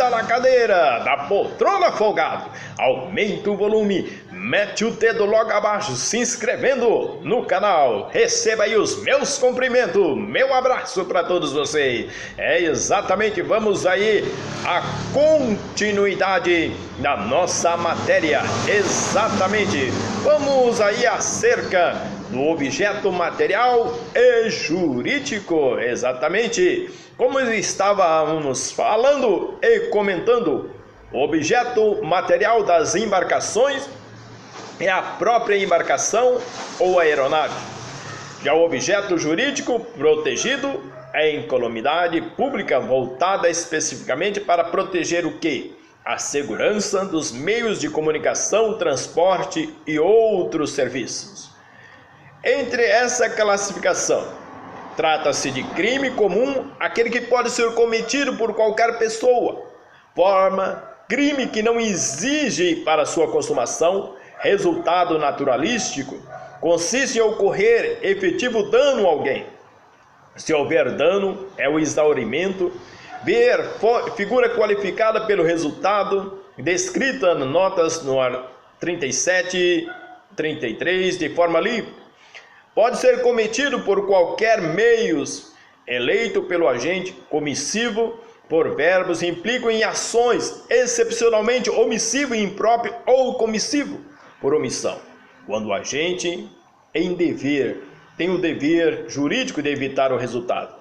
senta na cadeira da poltrona folgado, aumenta o volume, mete o dedo logo abaixo, se inscrevendo no canal. Receba aí os meus cumprimentos, meu abraço para todos vocês. Exatamente, vamos aí a continuidade da nossa matéria. Exatamente, vamos aí acerca do objeto material e jurídico. Exatamente, como estávamos falando e comentando, o objeto material das embarcações é a própria embarcação ou aeronave. Já o objeto jurídico protegido é incolumidade pública voltada especificamente para proteger o quê? A segurança dos meios de comunicação, transporte e outros serviços. Entre essa classificação, trata-se de crime comum, aquele que pode ser cometido por qualquer pessoa. Forma, crime que não exige para sua consumação resultado naturalístico, consiste em ocorrer efetivo dano a alguém. Se houver dano, é o exaurimento, ver figura qualificada pelo resultado, descrita nas notas no 37, 33, de forma livre. Pode ser cometido por qualquer meios, eleito pelo agente, comissivo, por verbos, implicam em ações, excepcionalmente omissivo e impróprio ou comissivo, por omissão. Quando o agente, em dever, tem o dever jurídico de evitar o resultado.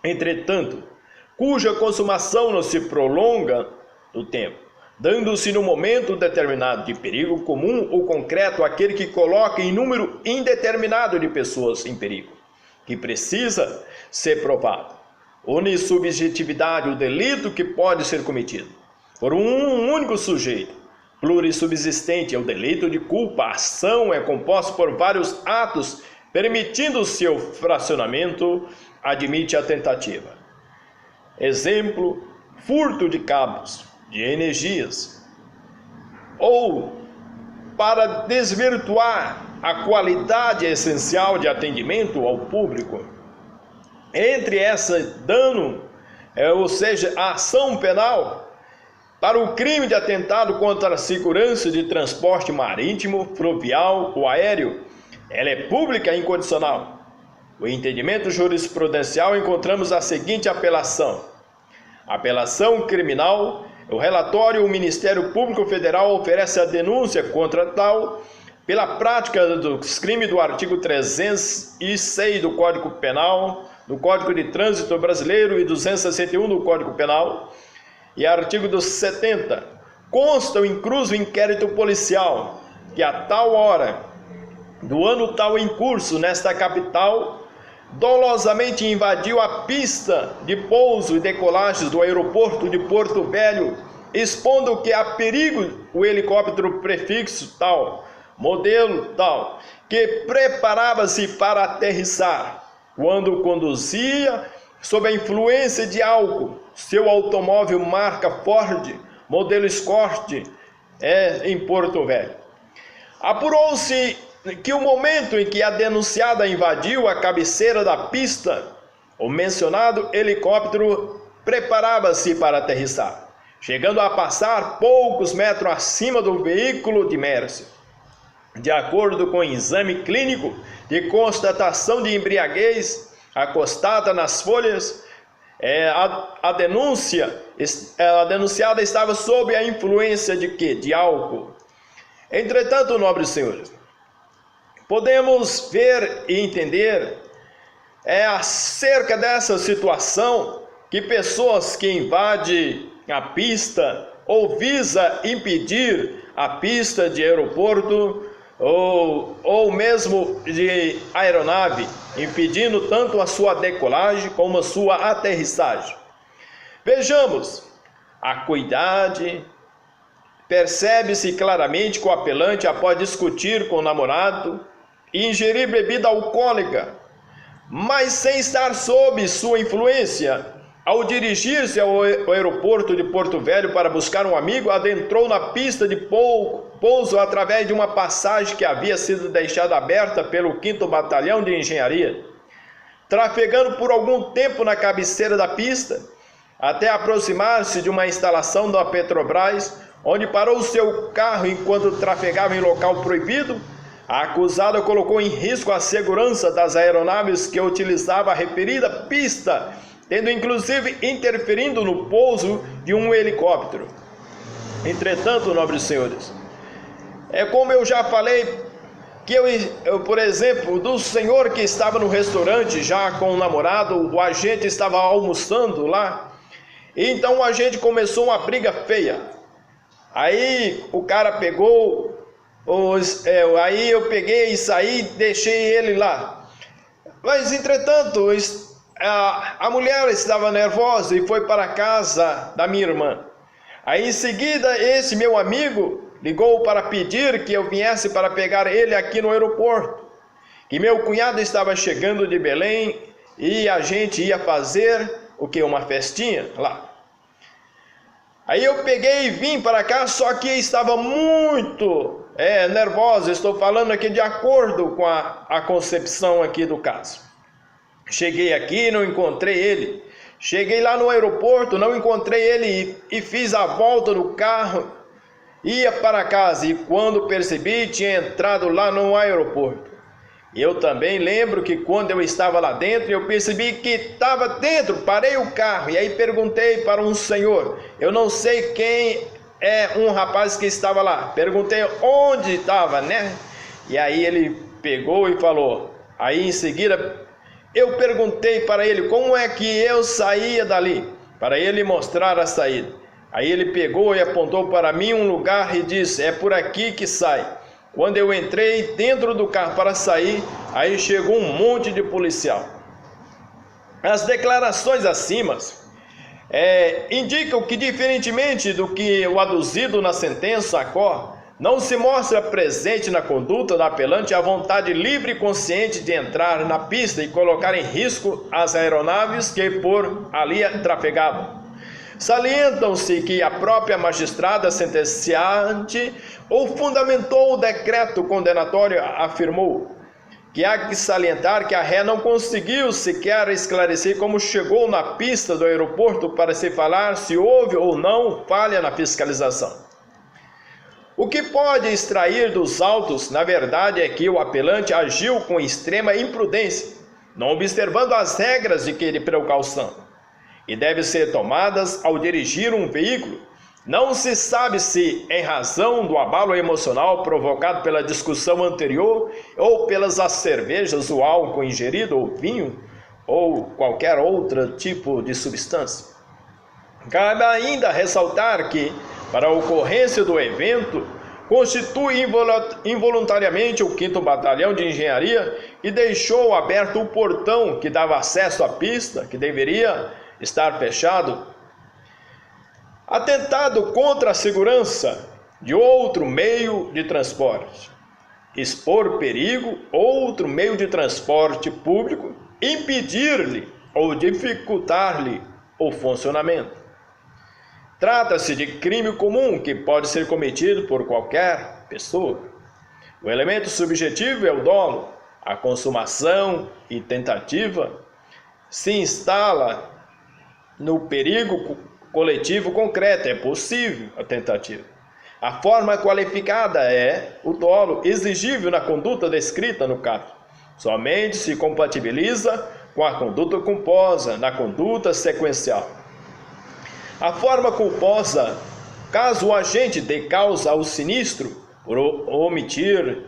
Entretanto, cuja consumação não se prolonga no tempo, dando-se no momento determinado de perigo comum ou concreto aquele que coloca em número indeterminado de pessoas em perigo, que precisa ser provado. Unissubjetividade, o delito que pode ser cometido por um único sujeito. Plurissubsistente é o delito de culpa. A ação é composta por vários atos, permitindo seu fracionamento, admite a tentativa. Exemplo, furto de cabos de energias, ou para desvirtuar a qualidade essencial de atendimento ao público. Entre esse dano, ou seja, a ação penal, para o crime de atentado contra a segurança de transporte marítimo, fluvial ou aéreo, ela é pública e incondicional. O entendimento jurisprudencial encontramos a seguinte apelação. Apelação criminal. O relatório, o Ministério Público Federal oferece a denúncia contra tal pela prática dos crimes do artigo 306 do Código Penal, do Código de Trânsito Brasileiro e 261 do Código Penal, e artigo dos 70. Consta o incluso inquérito policial que a tal hora do ano tal em curso nesta capital dolosamente invadiu a pista de pouso e decolagens do aeroporto de Porto Velho, expondo que há perigo o helicóptero prefixo tal, modelo tal, que preparava-se para aterrissar, quando conduzia sob a influência de álcool seu automóvel marca Ford, modelo Escort, em Porto Velho. Apurou-se que o momento em que a denunciada invadiu a cabeceira da pista, o mencionado helicóptero preparava-se para aterrissar, chegando a passar poucos metros acima do veículo de Mércia. De acordo com o exame clínico de constatação de embriaguez acostada nas folhas, a denunciada estava sob a influência de quê? De álcool. Entretanto, nobres senhores, podemos ver e entender acerca dessa situação que pessoas que invadem a pista ou visa impedir a pista de aeroporto ou mesmo de aeronave, impedindo tanto a sua decolagem como a sua aterrissagem. Vejamos, a acuidade. Percebe-se claramente que o apelante, após discutir com o namorado e ingerir bebida alcoólica, mas sem estar sob sua influência, ao dirigir-se ao aeroporto de Porto Velho para buscar um amigo, adentrou na pista de pouso através de uma passagem que havia sido deixada aberta pelo 5º Batalhão de Engenharia. Trafegando por algum tempo na cabeceira da pista, até aproximar-se de uma instalação da Petrobras, onde parou seu carro enquanto trafegava em local proibido. A acusada colocou em risco a segurança das aeronaves que utilizava a referida pista, tendo inclusive interferindo no pouso de um helicóptero. Entretanto, nobres senhores, é como eu já falei, que eu, por exemplo, do senhor que estava no restaurante já com o namorado, o agente estava almoçando lá, e então o agente começou uma briga feia. Aí o cara pegou, aí eu peguei e saí, deixei ele lá. Mas entretanto, a mulher estava nervosa e foi para a casa da minha irmã. Aí em seguida, esse meu amigo ligou para pedir que eu viesse para pegar ele aqui no aeroporto, que meu cunhado estava chegando de Belém e a gente ia fazer uma festinha lá. Aí eu peguei e vim para cá, só que estava muito nervosa. Estou falando aqui de acordo com a concepção aqui do caso. Cheguei aqui, não encontrei ele. Cheguei lá no aeroporto, não encontrei ele e fiz a volta do carro, ia para casa e quando percebi tinha entrado lá no aeroporto. Eu também lembro que quando eu estava lá dentro, eu percebi que estava dentro, parei o carro e aí perguntei para um senhor, eu não sei quem é um rapaz que estava lá, perguntei onde estava, né? E aí ele pegou e falou, aí em seguida eu perguntei para ele como é que eu saía dali, para ele mostrar a saída. Aí ele pegou e apontou para mim um lugar e disse, é por aqui que sai. Quando eu entrei dentro do carro para sair, aí chegou um monte de policial. As declarações acima indicam que, diferentemente do que o aduzido na sentença ACO, não se mostra presente na conduta do apelante a vontade livre e consciente de entrar na pista e colocar em risco as aeronaves que por ali trafegavam. Salientam-se que a própria magistrada sentenciante fundamentou o decreto condenatório, afirmou que há que salientar que a ré não conseguiu sequer esclarecer como chegou na pista do aeroporto para se falar se houve ou não falha na fiscalização. O que pode extrair dos autos, na verdade, é que o apelante agiu com extrema imprudência, não observando as regras de precaução, e devem ser tomadas ao dirigir um veículo. Não se sabe se, em razão do abalo emocional provocado pela discussão anterior, ou pelas cervejas, o álcool ingerido, ou vinho, ou qualquer outro tipo de substância. Cabe ainda ressaltar que, para a ocorrência do evento, constitui involuntariamente o 5º Batalhão de Engenharia e deixou aberto o portão que dava acesso à pista, que deveria estar fechado, atentado contra a segurança de outro meio de transporte, expor perigo outro meio de transporte público, impedir-lhe ou dificultar-lhe o funcionamento. Trata-se de crime comum que pode ser cometido por qualquer pessoa. O elemento subjetivo é o dolo. A consumação e tentativa se instala no perigo coletivo concreto. É possível a tentativa. A forma qualificada é o dolo exigível na conduta descrita no caso. Somente se compatibiliza com a conduta culposa na conduta sequencial. A forma culposa, caso o agente dê causa ao sinistro por omitir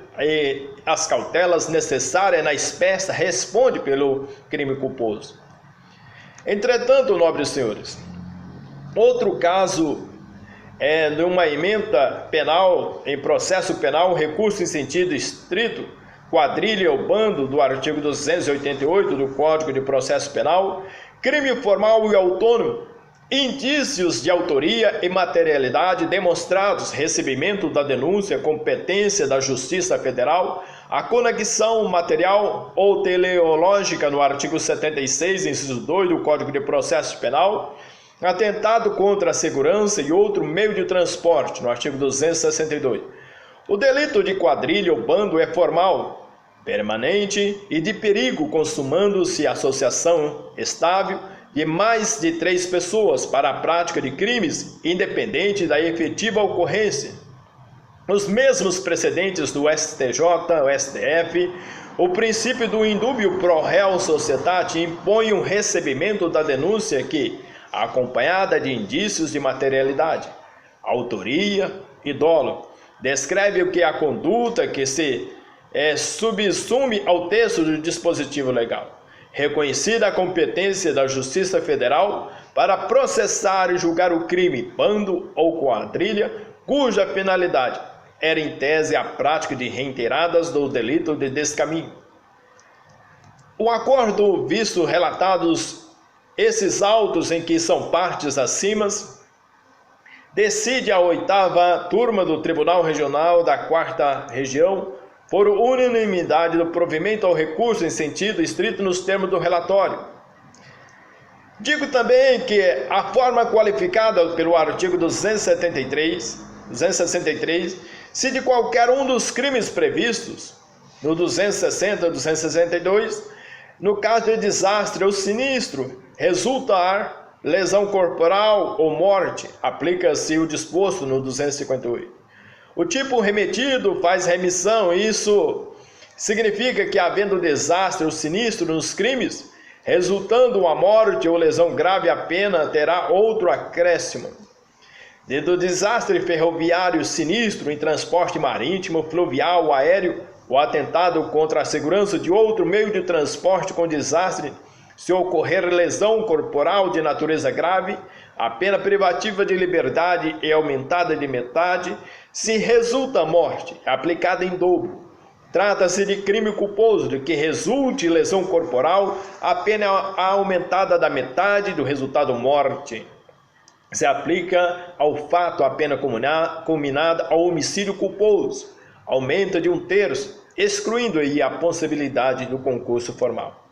as cautelas necessárias na espécie, responde pelo crime culposo. Entretanto, nobres senhores, outro caso é de uma emenda penal em processo penal, recurso em sentido estrito, quadrilha ou bando do artigo 288 do Código de Processo Penal, crime formal e autônomo, indícios de autoria e materialidade demonstrados, recebimento da denúncia, competência da Justiça Federal, a conexão material ou teleológica no artigo 76, inciso 2 do Código de Processo Penal, atentado contra a segurança e outro meio de transporte, no artigo 262. O delito de quadrilha ou bando é formal, permanente e de perigo, consumando-se associação estável de mais de 3 pessoas para a prática de crimes, independente da efetiva ocorrência. Os mesmos precedentes do STJ, o STF, o princípio do indúbio pro réu societate impõe o recebimento da denúncia que, acompanhada de indícios de materialidade, autoria e dolo, descreve o que é a conduta que se subsume ao texto do dispositivo legal. Reconhecida a competência da Justiça Federal para processar e julgar o crime, bando ou quadrilha, cuja finalidade era em tese a prática de reiteradas do delito de descaminho. O acordo visto relatados esses autos em que são partes acima, decide a 8ª turma do Tribunal Regional da 4ª Região por unanimidade do provimento ao recurso em sentido estrito nos termos do relatório. Digo também que a forma qualificada pelo artigo 263, se de qualquer um dos crimes previstos no 260 e 262, no caso de desastre ou sinistro, resultar lesão corporal ou morte, aplica-se o disposto no 258. O tipo remetido faz remissão, isso significa que, havendo desastre ou sinistro nos crimes, resultando uma morte ou lesão grave, a pena terá outro acréscimo. Do desastre ferroviário sinistro em transporte marítimo, fluvial ou aéreo, o atentado contra a segurança de outro meio de transporte com desastre, se ocorrer lesão corporal de natureza grave, a pena privativa de liberdade é aumentada de metade. Se resulta morte, aplicada em dobro. Trata-se de crime culposo de que resulte lesão corporal, a pena é aumentada da metade do resultado morte. Se aplica ao fato a pena combinada ao homicídio culposo, aumenta de 1/3, excluindo aí a possibilidade do concurso formal.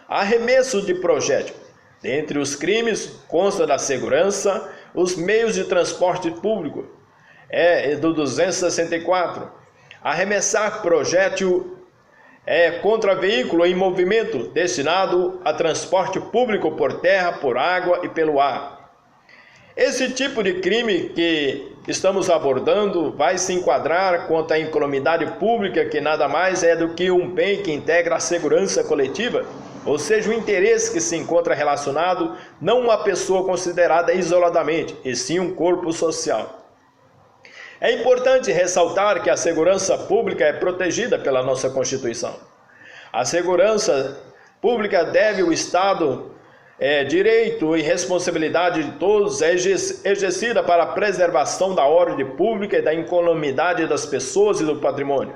Arremesso de projétil. Dentre os crimes, consta da segurança, os meios de transporte público, do 264. Arremessar projétil contra veículo em movimento, destinado a transporte público por terra, por água e pelo ar. Esse tipo de crime que estamos abordando vai se enquadrar contra a incolumidade pública, que nada mais é do que um bem que integra a segurança coletiva, ou seja, o interesse que se encontra relacionado não uma pessoa considerada isoladamente, e sim um corpo social. É importante ressaltar que a segurança pública é protegida pela nossa Constituição. A segurança pública deve o Estado, direito e responsabilidade de todos, é exercida para a preservação da ordem pública e da incolumidade das pessoas e do patrimônio.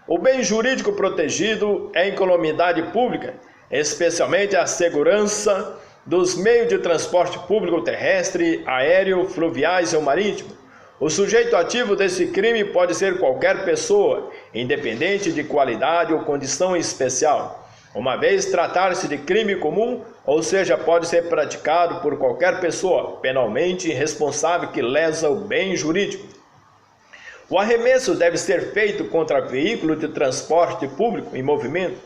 O bem jurídico protegido é a incolumidade pública, especialmente a segurança dos meios de transporte público terrestre, aéreo, fluviais ou marítimo. O sujeito ativo desse crime pode ser qualquer pessoa, independente de qualidade ou condição especial, uma vez tratar-se de crime comum, ou seja, pode ser praticado por qualquer pessoa penalmente responsável que lesa o bem jurídico. O arremesso deve ser feito contra veículo de transporte público em movimento,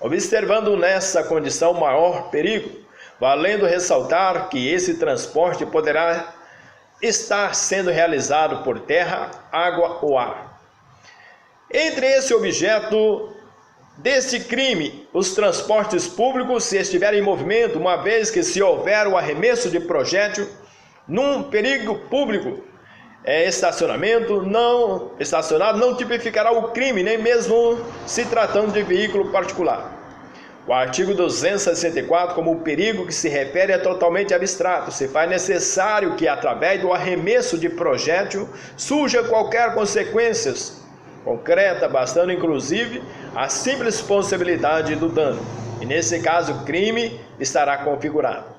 observando nessa condição maior perigo, valendo ressaltar que esse transporte poderá estar sendo realizado por terra, água ou ar. Entre esse objeto deste crime, os transportes públicos, se estiverem em movimento, uma vez que se houver o arremesso de projétil num perigo público, estacionado não tipificará o crime, nem mesmo se tratando de veículo particular. O artigo 264, como o perigo que se refere é totalmente abstrato, se faz necessário que, através do arremesso de projétil, surja qualquer consequência concreta, bastando inclusive a simples possibilidade do dano, e nesse caso o crime estará configurado.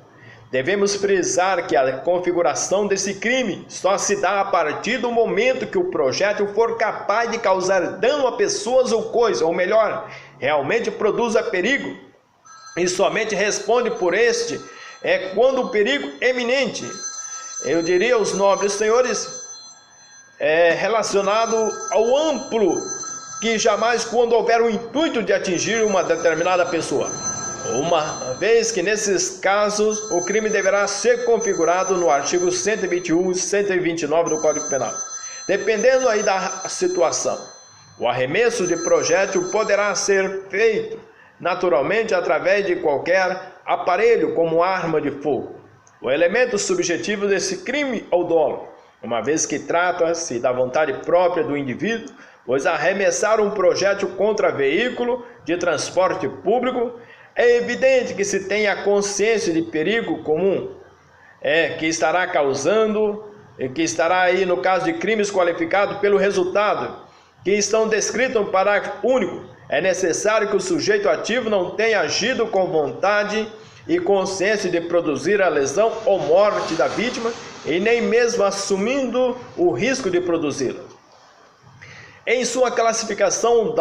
Devemos frisar que a configuração desse crime só se dá a partir do momento que o projétil for capaz de causar dano a pessoas ou coisas, ou melhor, realmente produza perigo, e somente responde por este quando o perigo é eminente. Eu diria aos nobres senhores, relacionado ao amplo, que jamais quando houver o intuito de atingir uma determinada pessoa. uma vez que nesses casos o crime deverá ser configurado no artigo 121 e 129 do Código Penal. Dependendo aí da situação, o arremesso de projétil poderá ser feito naturalmente através de qualquer aparelho como arma de fogo. O elemento subjetivo desse crime ou dolo, uma vez que trata-se da vontade própria do indivíduo, pois arremessar um projétil contra veículo de transporte público é evidente que se tem a consciência de perigo comum, que estará causando, que estará aí no caso de crimes qualificados pelo resultado, que estão descritos no parágrafo único. É necessário que o sujeito ativo não tenha agido com vontade e consciência de produzir a lesão ou morte da vítima e nem mesmo assumindo o risco de produzi-la. Em sua classificação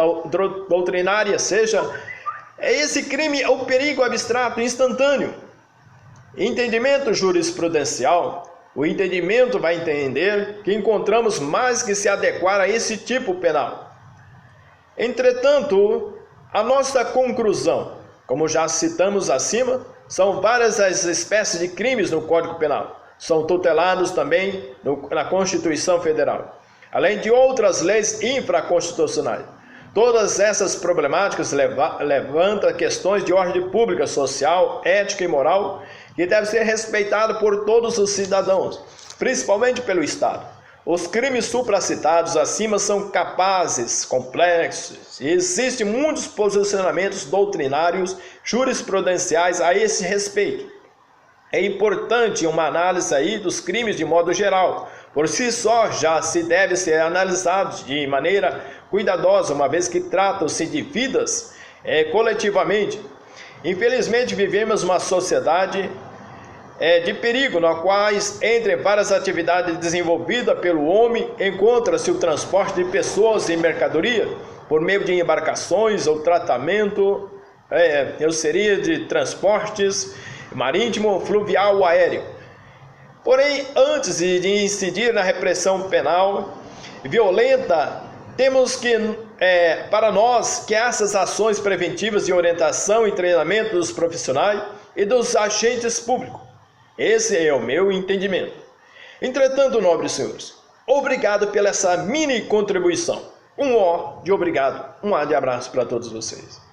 doutrinária, esse crime é o perigo abstrato instantâneo. Entendimento jurisprudencial, o entendimento vai entender que encontramos mais que se adequar a esse tipo penal. Entretanto, a nossa conclusão, como já citamos acima, são várias as espécies de crimes no Código Penal. São tutelados também na Constituição Federal, além de outras leis infraconstitucionais. Todas essas problemáticas levantam questões de ordem pública, social, ética e moral, que devem ser respeitadas por todos os cidadãos, principalmente pelo Estado. Os crimes supracitados acima são capazes, complexos, e existem muitos posicionamentos doutrinários, jurisprudenciais a esse respeito. É importante uma análise aí dos crimes de modo geral. Por si só já se deve ser analisados de maneira cuidadosa, uma vez que tratam-se de vidas coletivamente. Infelizmente vivemos uma sociedade de perigo, na qual, entre várias atividades desenvolvidas pelo homem, encontra-se o transporte de pessoas e mercadoria por meio de embarcações ou tratamento, de transportes marítimo, fluvial ou aéreo. Porém, antes de incidir na repressão penal violenta, temos que, para nós, que essas ações preventivas de orientação e treinamento dos profissionais e dos agentes públicos. Esse é o meu entendimento. Entretanto, nobres senhores, obrigado pela essa mini contribuição. Um O de obrigado, um A de abraço para todos vocês.